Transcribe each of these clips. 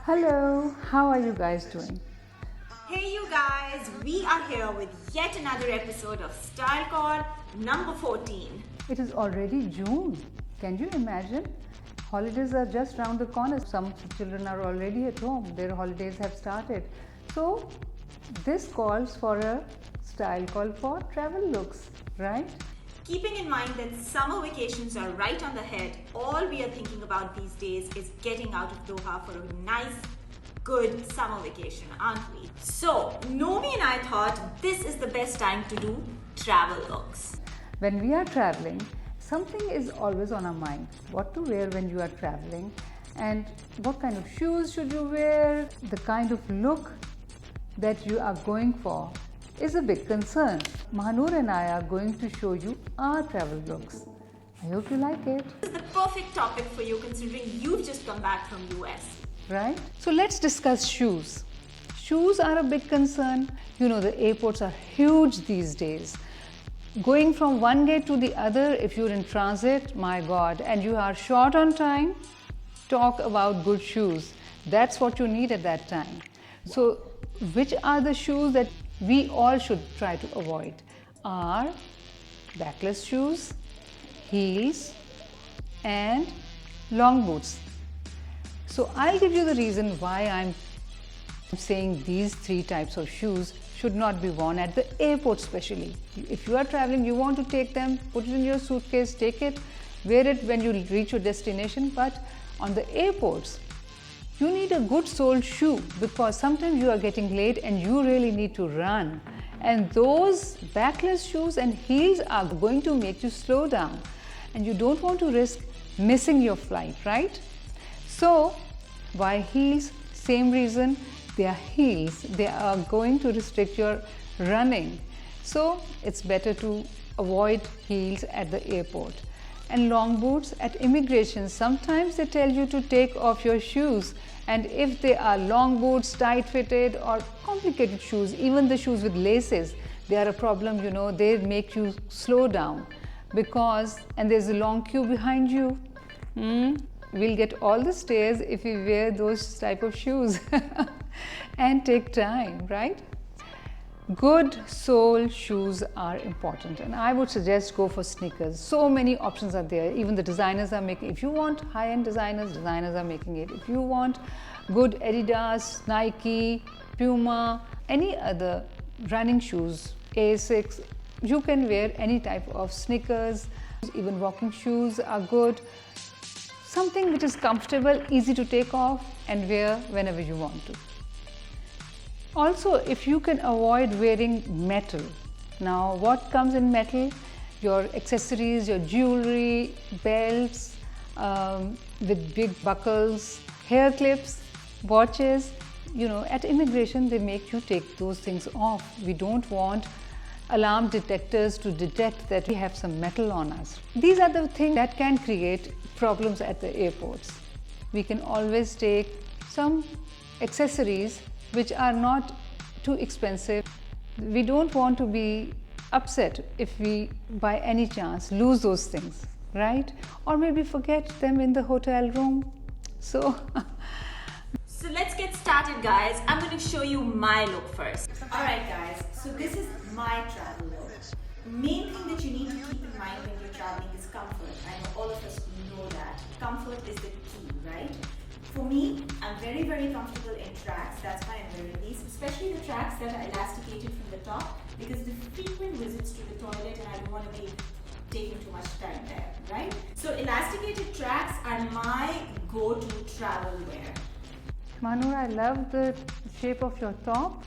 Hello, how are you guys doing? Hey you guys, we are here with yet another episode of Style Call number 14. It is already June. Can you imagine? Holidays are just round the corner. Some children are already at home. Their holidays have started. So, this calls for a style call for travel looks, right? Keeping in mind that summer vacations are right on the head, all we are thinking about these days is getting out of Doha for a nice, good summer vacation, aren't we? So, Nomi and I thought this is the best time to do travel looks. When we are traveling, something is always on our mind. What to wear when you are traveling, and what kind of shoes should you wear, the kind of look that you are going for is a big concern. Mahanur and I are going to show you our travel looks. I hope you like it. This is the perfect topic for you considering you've just come back from US. Right? So let's discuss shoes. Shoes are a big concern. You know, the airports are huge these days. Going from one gate to the other, if you're in transit, my God, and you are short on time, talk about good shoes. That's what you need at that time. So, which are the shoes that we all should try to avoid? Are backless shoes, heels, and long boots. So I'll give you the reason why I'm saying these three types of shoes should not be worn at the airport especially. If you are traveling, you want to take them, put it in your suitcase, take it, wear it when you reach your destination. But on the airports, you need a good soled shoe because sometimes you are getting late and you really need to run. And those backless shoes and heels are going to make you slow down. And you don't want to risk missing your flight, right? So, why heels? Same reason, they are heels. They are going to restrict your running. So, it's better to avoid heels at the airport. And long boots at immigration, sometimes they tell you to take off your shoes. And if they are long boots, tight fitted or complicated shoes, even the shoes with laces, they are a problem, you know, they make you slow down because, and there's a long queue behind you. We'll get all the stares if we wear those type of shoes and take time, right? Good sole shoes are important and I would suggest go for sneakers. So many options are there. Even the designers are making, if you want high-end designers are making it. If you want good Adidas, Nike, Puma, any other running shoes, Asics, you can wear any type of sneakers. Even walking shoes are good. Something which is comfortable, easy to take off and wear whenever you want to. Also, if you can avoid wearing metal. Now, what comes in metal? Your accessories, your jewelry, belts with big buckles, hair clips, watches. You know, at immigration, they make you take those things off. We don't want alarm detectors to detect that we have some metal on us. These are the things that can create problems at the airports. We can always take some accessories which are not too expensive. We don't want to be upset if we by any chance lose those things, right? Or maybe forget them in the hotel room. So let's get started, guys. I'm going to show you my look first. Alright guys, so this is my travel look. Main thing that you need to keep in mind when you're traveling is comfort. I know all of us know that. Comfort is the key, right? For me, I'm very, very comfortable in tracks. That's why I'm wearing these, especially the tracks that are elasticated from the top because the frequent visits to the toilet and I don't want to be taking too much time there, right? So elasticated tracks are my go-to travel wear. Manu, I love the shape of your top.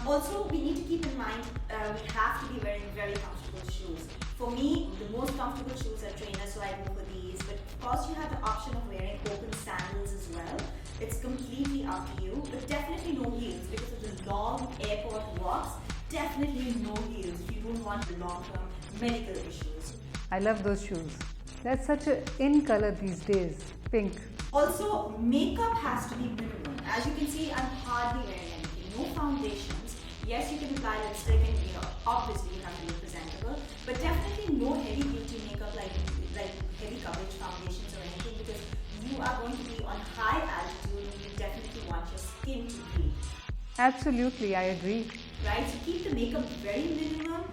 Also, we need to keep in mind we have to be wearing very comfortable shoes. For me, the most comfortable shoes are trainers, so I go for these. But of course, you have the option of wearing open sandals as well. It's completely up to you, but definitely no heels because of the long airport walks. Definitely no heels if you don't want the long-term medical issues. I love those shoes. That's such an in color these days, pink. Also, makeup has to be minimal. As you can see, I'm hardly wearing anything. No foundations. Yes, you can apply lipstick and obviously you have to be presentable, but definitely no heavy beauty makeup like heavy coverage foundations or anything because you are going to be on high altitude and you definitely Absolutely, I agree. Right, so keep the makeup very minimum.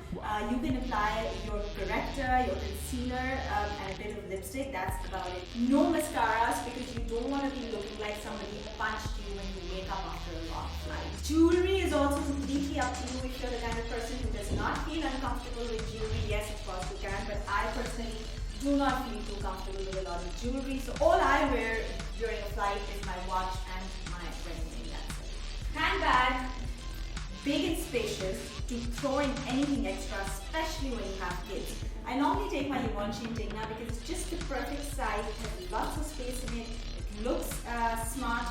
You can apply your corrector, your concealer, and a bit of lipstick. That's about it. No mascaras, because you don't want to be looking like somebody punched you when you wake up after a long flight. Jewelry is also completely up to you. If you're the kind of person who does not feel uncomfortable with jewelry, yes, of course you can, but I personally do not feel too comfortable with a lot of jewelry. So all I wear during a flight is my watch and my wedding ring. That's it. Handbag. Big and spacious to throw in anything extra, especially when you have kids. I normally take my Givenchy Integna because it's just the perfect size. It has lots of space in it. It looks smart,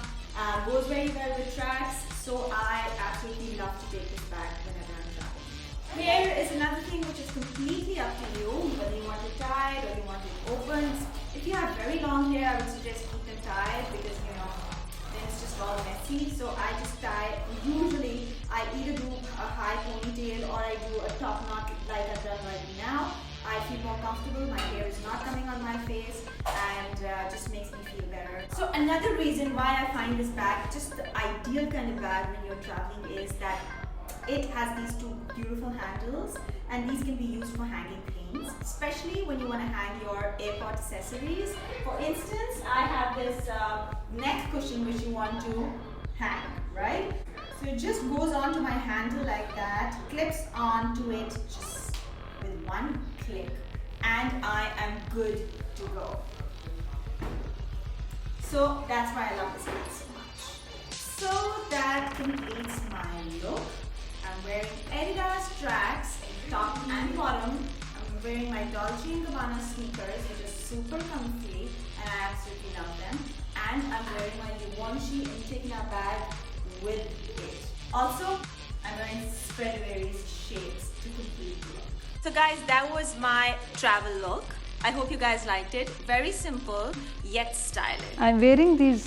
goes very well with tracks. So I absolutely love to take this bag whenever I'm traveling. Hair is another thing which is completely up to you, whether you want it tied or you want it open. If you have very long hair, I would suggest keep them tied because it's just all messy. So I just tie. Usually I either do a high ponytail or I do a top knot like I've done right now. I feel more comfortable, my hair is not coming on my face, and just makes me feel better. So another reason why I find this bag just the ideal kind of bag when you're traveling is that it has these two beautiful handles, and these can be used for hanging things, especially when you want to hang your airport accessories. For instance, I have this neck cushion which you want to hang, right? So it just goes onto my handle like that, clips onto it just with one click, and I am good to go. So that's why I love this bag so much. So that completes my look. I'm wearing Adidas tracks, top and bottom. I'm wearing my Dolce & Gabbana sneakers, which are super comfy, and I absolutely love them. And I'm wearing my Givenchy Integna bag with it. Also, I'm wearing Stradivarius shades to complete the look. So guys, that was my travel look. I hope you guys liked it. Very simple, yet stylish. I'm wearing these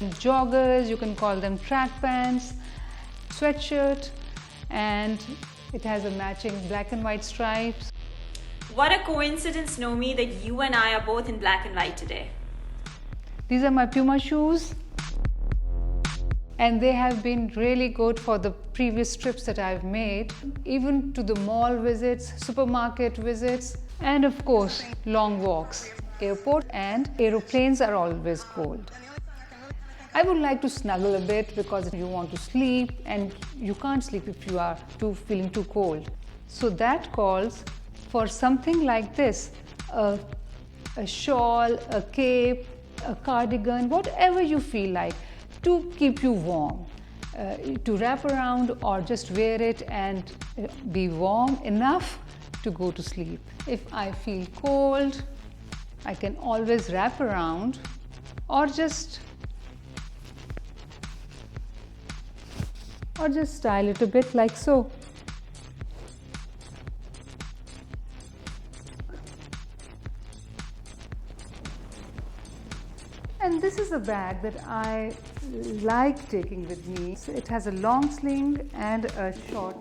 joggers, you can call them track pants, sweatshirt, and it has a matching black and white stripes. What a coincidence, Nomi, that you and I are both in black and white today. These are my Puma shoes, and they have been really good for the previous trips that I've made, even to the mall visits, supermarket visits, and of course, long walks. Airport and aeroplanes are always cold. I would like to snuggle a bit because you want to sleep and you can't sleep if you are feeling too cold. So that calls for something like this, a shawl, a cape, a cardigan, whatever you feel like to keep you warm, to wrap around or just wear it and be warm enough to go to sleep. If I feel cold, I can always wrap around or just style it a bit like so. And this is a bag that I like taking with me. So it has a long sling and a short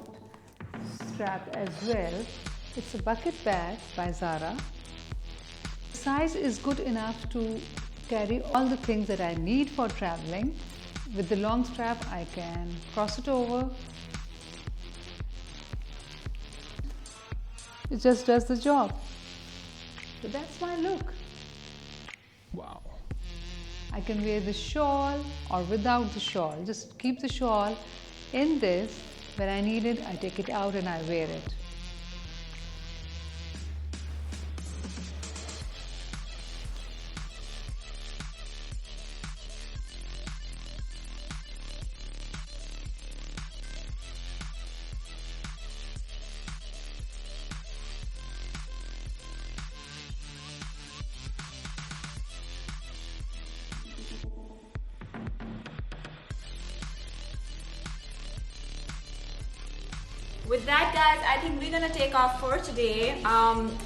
strap as well. It's a bucket bag by Zara. The size is good enough to carry all the things that I need for traveling. With the long strap, I can cross it over. It just does the job. So that's my look. Wow. I can wear the shawl or without the shawl. Just keep the shawl in this. When I need it, I take it out and I wear it. With that, guys, I think we're gonna take off for today.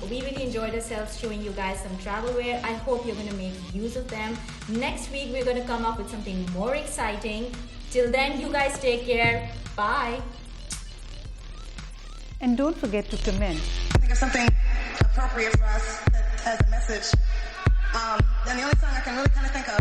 We really enjoyed ourselves showing you guys some travel wear. I hope you're gonna make use of them. Next week, we're gonna come up with something more exciting. Till then, you guys take care. Bye. And don't forget to comment. Think of something appropriate for us that has a message. And the only song I can really kind of think of